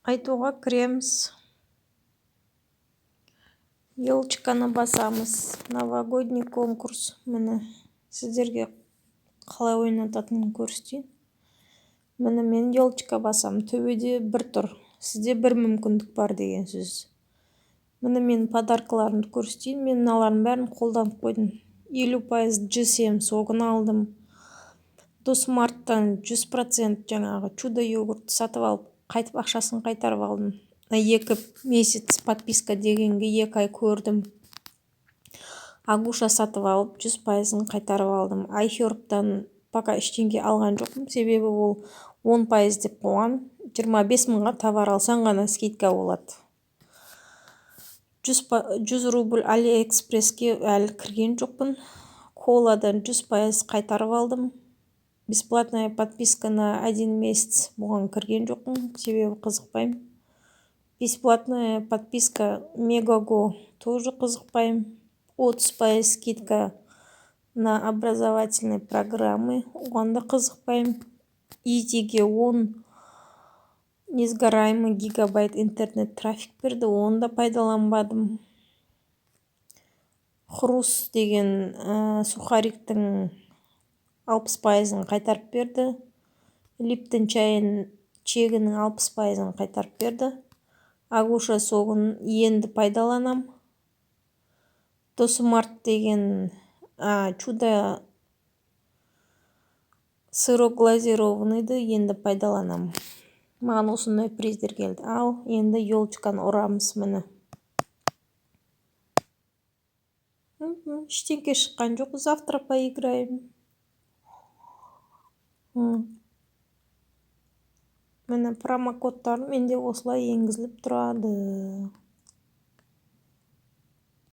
айтуға кіреміз. Елочканы басамыз. Новогодний конкурс. Міне сіздерге қалай ойнататынын көрсетейін. Міне мен елочка басам. Төбеде бір тұр. Сізде бір мүмкіндік бар деген сөз. Міне мен подаркаларымды көрсетейін. Мен мыналардың бәрін қолданып қойдым. 50% G7 согын алдым. Досмарттан 100% жаңағы чудо йогурт сатып алып, қайтып ақшасын қайтарып алдым. 2 месяц подписка дегенге 2 ай көрдім. Агуша сатып алып 100%-ын қайтарып алдым. iHerb-тан пока ештеңе алған жоқпын, себебі ол 10% деп қойған. 25 мыңға товар алсаң ғана скидка болады. 100 рубль AliExpress-ке әлі кірген жоқпын. Коладан 100% қайтарып алдым. Бесплатная подписка на 1 месяц бұған кірген жоқпын, себебі қызықпаймын. Бесплатная подписка Megago тоже қызықпаймын. 30% скидка на образовательные программы, оған да қызықпаймын. Easy'ге 10 несгораемый гигабайт интернет трафик берді, оны да пайдаланбадым. Хрус деген сухариктің 60%-ын қайтарып берді. Липтон чегінің 60%-ын қайтарып берді. Агуша согын енді пайдаланам. Досмарт деген чудо сыроглазированныйды енді пайдаланам. Маған осындай приздер келді. Ал енді елочканы ұрамыз міне. Ештеңке шыққан жоқ. Завтра поиграем. Міне промокодтар менде осылай енгізіліп тұрады.